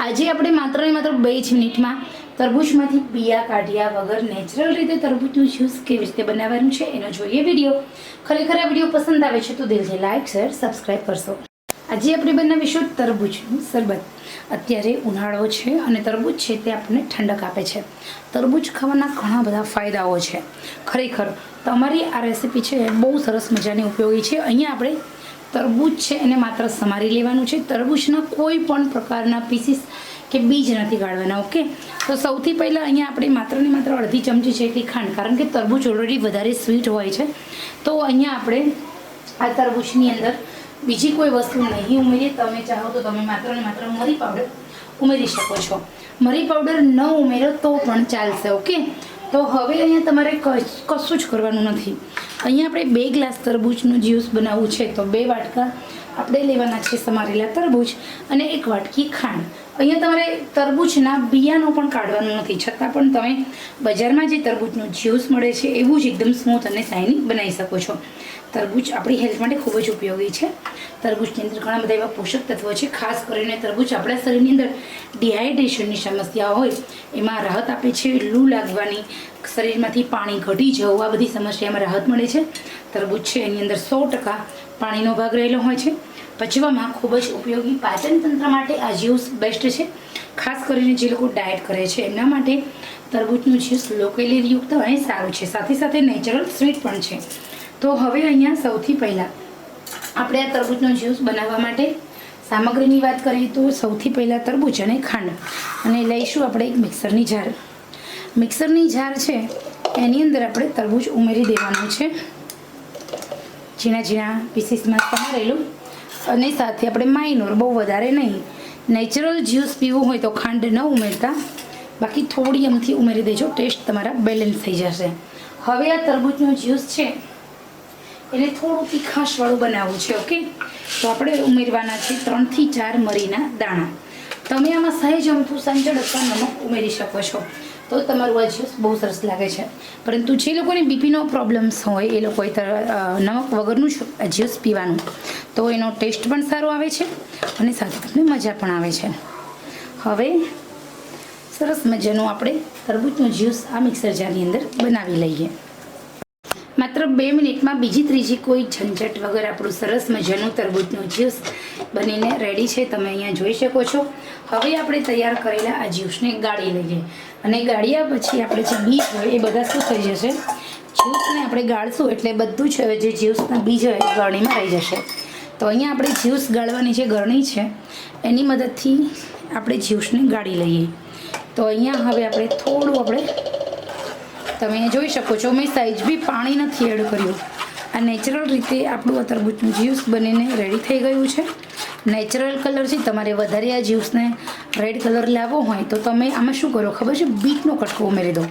આજે આપણે માત્ર ને માત્ર 2 જ મિનિટમાં તરબૂચમાંથી બિયા કાઢ્યા વગર નેચરલ રીતે તરબૂચનું જ્યુસ કેવી રીતે બનાવવાનું છે એનો જોઈએ વિડીયો. ખરેખર આ વિડીયો પસંદ આવે છે તો દિલથી લાઈક શેર સબસ્ક્રાઈબ કરશો. આજે આપણે બનાવીશું તરબૂચનું શરબત. અત્યારે ઉનાળો છે અને તરબૂચ છે તે આપણને ઠંડક આપે છે. તરબૂચ ખાવાના ઘણા બધા ફાયદાઓ છે. ખરેખર તમારી આ રેસીપી છે બહુ સરસ મજાની ઉપયોગી છે. અહીંયા આપણે તરબૂચ છે એને માત્ર સમારી લેવાનું છે. તરબૂચના કોઈ પણ પ્રકારના પીસીસ કે બીજ નથી કાઢવાના. ઓકે, તો સૌથી પહેલાં અહીંયા આપણે માત્ર ને માત્ર અડધી ચમચી જેટલી ખાંડ, કારણ કે તરબૂચ ઓલરેડી વધારે સ્વીટ હોય છે, તો અહીંયા આપણે આ તરબૂચની અંદર બીજી કોઈ વસ્તુ નહીં ઉમેરીએ. તમે ચાહો તો તમે માત્ર ને માત્ર મરી પાવડર ઉમેરી શકો છો. મરી પાવડર ન ઉમેરો તો પણ ચાલશે. ઓકે, તો હવે અહીંયા તમારે કશું જ કરવાનું નથી. અહીંયા આપણે 2 ગ્લાસ તરબૂચનું જ્યુસ બનાવવું છે, તો 2 વાટકા આપણે લેવાના છે સમારેલા તરબૂચ અને 1 વાટકી ખાંડ. અહીંયા તમારે તરબૂચના બિયાનો પણ કાઢવાનું નથી, છતાં પણ તમે બજારમાં જે તરબૂચનું જ્યુસ મળે છે એવું જ એકદમ સ્મૂથ અને શાઇની બનાવી શકો છો. તરબૂચ આપણી હેલ્થ માટે ખૂબ જ ઉપયોગી છે. તરબૂચની અંદર ઘણા બધા એવા પોષક તત્વો છે. ખાસ કરીને તરબૂચ આપણા શરીરની અંદર ડિહાઇડ્રેશનની સમસ્યા હોય એમાં રાહત આપે છે. લૂ લાગવાની, શરીરમાંથી પાણી ઘટી જવું, આ બધી સમસ્યામાં રાહત મળે છે. તરબૂચ છે એની અંદર 100% પાણીનો ભાગ રહેલો હોય છે. પચવામાં ખૂબ જ ઉપયોગી, પાચન તંત્ર માટે આ જ્યુસ બેસ્ટ છે. ખાસ કરીને જે લોકો ડાયટ કરે છે એમના માટે તરબૂચનું જ્યુસ લો કેલેરીયુક્ત અને સારું છે. સાથે સાથે નેચરલ સ્વીટ પણ છે. તો હવે અહીંયા સૌથી પહેલાં આપણે આ તરબૂચનો જ્યુસ બનાવવા માટે સામગ્રીની વાત કરીએ તો સૌથી પહેલાં તરબૂચ અને ખાંડ અને લઈશું આપણે એક મિક્સરની જાર. મિક્સરની જાર છે એની અંદર આપણે તરબૂચ ઉમેરી દેવાનું છે, ઝીણા ઝીણા પીસીસમાં સમારેલું, અને સાથે આપણે માઇનોર, બહુ વધારે નહીં. નેચરલ જ્યુસ પીવું હોય તો ખાંડ ન ઉમેરતા, બાકી થોડી અમથી ઉમેરી દેજો, ટેસ્ટ તમારા બેલેન્સ થઈ જશે. હવે આ તરબૂચનું જ્યુસ છે એને થોડું તીખાશવાળું બનાવવું છે. ઓકે, તો આપણે ઉમેરવાના છે 3 થી 4 મરીના દાણા. તમે આમાં સહેજ અમથું સંચળ અથવા નમક ઉમેરી શકો છો, તો તમારું આ જ્યુસ બહુ સરસ લાગે છે. પરંતુ જે લોકોને બીપીનો પ્રોબ્લેમ્સ હોય એ લોકોએ નમક વગરનું જ જ્યુસ પીવાનું, તો એનો ટેસ્ટ પણ સારો આવે છે અને સાથે તમને મજા પણ આવે છે. હવે સરસ મજાનું આપણે તરબૂચનું જ્યુસ આ મિક્સર જારની અંદર બનાવી લઈએ. માત્ર 2 મિનિટમાં બીજી ત્રીજી કોઈ ઝંઝટ વગર આપણું સરસ મજાનું તરબૂચનું જ્યુસ બનીને રેડી છે. તમે અહીંયા જોઈ શકો છો. હવે આપણે તૈયાર કરેલા આ જ્યુસને ગાળી લઈએ, અને ગાળ્યા પછી આપણે જે બીજ હોય એ બધા શું થઈ જશે, જ્યુસને આપણે ગાળશું એટલે બધું જ જે જ્યુસના બીજ હોય એ ગરણીમાં રહી જશે. તો અહીંયા આપણે જ્યુસ ગાળવાની જે ગરણી છે એની મદદથી આપણે જ્યુસને ગાળી લઈએ. તો અહીંયા હવે આપણે થોડું તમે જોઈ શકો છો, મેં સહેજ બી પાણી નથી એડ કર્યું. આ નેચરલ રીતે આપણું આ તરબૂચનું જ્યુસ બનીને રેડી થઈ ગયું છે. નેચરલ કલર છે. તમારે વધારે આ જ્યુસને રેડ કલર લાવવો હોય તો તમે આમાં શું કરો ખબર છે, બીટનો કટકો ઉમેરી દો.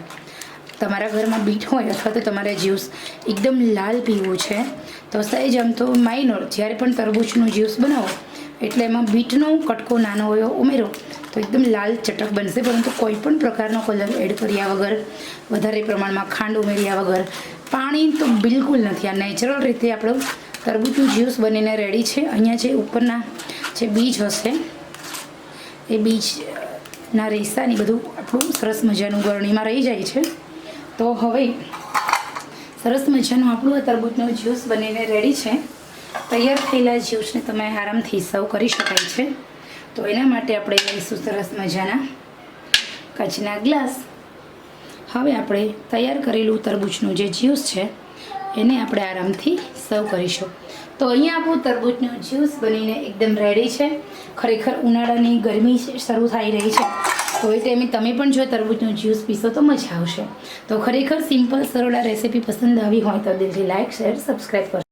તમારા ઘરમાં બીટ હોય અથવા તો તમારે જ્યુસ એકદમ લાલ પીવું છે તો સહેજ આમ તો માઇનોર, જ્યારે પણ તરબૂચનું જ્યુસ બનાવો એટલે એમાં બીટનો કટકો નાનો એવો ઉમેરો તો એકદમ લાલ ચટક બનશે. પરંતુ કોઈ પણ પ્રકારનો કલર એડ કર્યા વગર, વધારે પ્રમાણમાં ખાંડ ઉમેર્યા વગર, પાણી તો બિલકુલ નથી. આ નેચરલ રીતે આપણું તરબૂચનું જ્યુસ બનીને રેડી છે. અહીંયા જે ઉપરના જે બીજ હશે એ બીજના રેસાની બધું આપણું સરસ મજાનું ગરણીમાં રહી જાય છે. તો હવે સરસ મજાનું આપણું આ તરબૂચનું જ્યુસ બનીને રેડી છે. તૈયાર થયેલા જ્યુસને તમે આરામથી સર્વ કરી શકાય છે. તો એના માટે આપણે લઈશું સરસ મજાના કાચના ગ્લાસ. હવે આપણે તૈયાર કરેલું તરબૂચનું જે જ્યુસ છે એને આપણે આરામથી સર્વ કરીશું. તો અહીંયા આપણું તરબૂચનું જ્યુસ બનીને એકદમ રેડી છે. ખરેખર ઉનાળાની ગરમી શરૂ થઈ રહી છે, તો એ ટાઈમે તમે પણ જો તરબૂચનું જ્યુસ પીશો તો મજા આવશે. તો ખરેખર સિમ્પલ સરળ આ રેસીપી પસંદ આવી હોય તો દિલથી લાઈક શેર સબસ્ક્રાઈબ કરશો.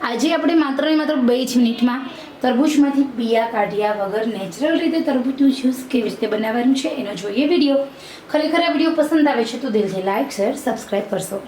આજે આપણે માત્ર ને માત્ર 2 જ મિનિટમાં તરબૂચમાંથી બિયા કાઢ્યા વગર નેચરલ રીતે તરબૂચનું જ્યુસ કેવી રીતે બનાવવાનું છે એનો જોઈએ વિડીયો. ખરેખર આ વિડીયો પસંદ આવે છે તો દિલથી લાઈક શેર સબસ્ક્રાઈબ કરશો.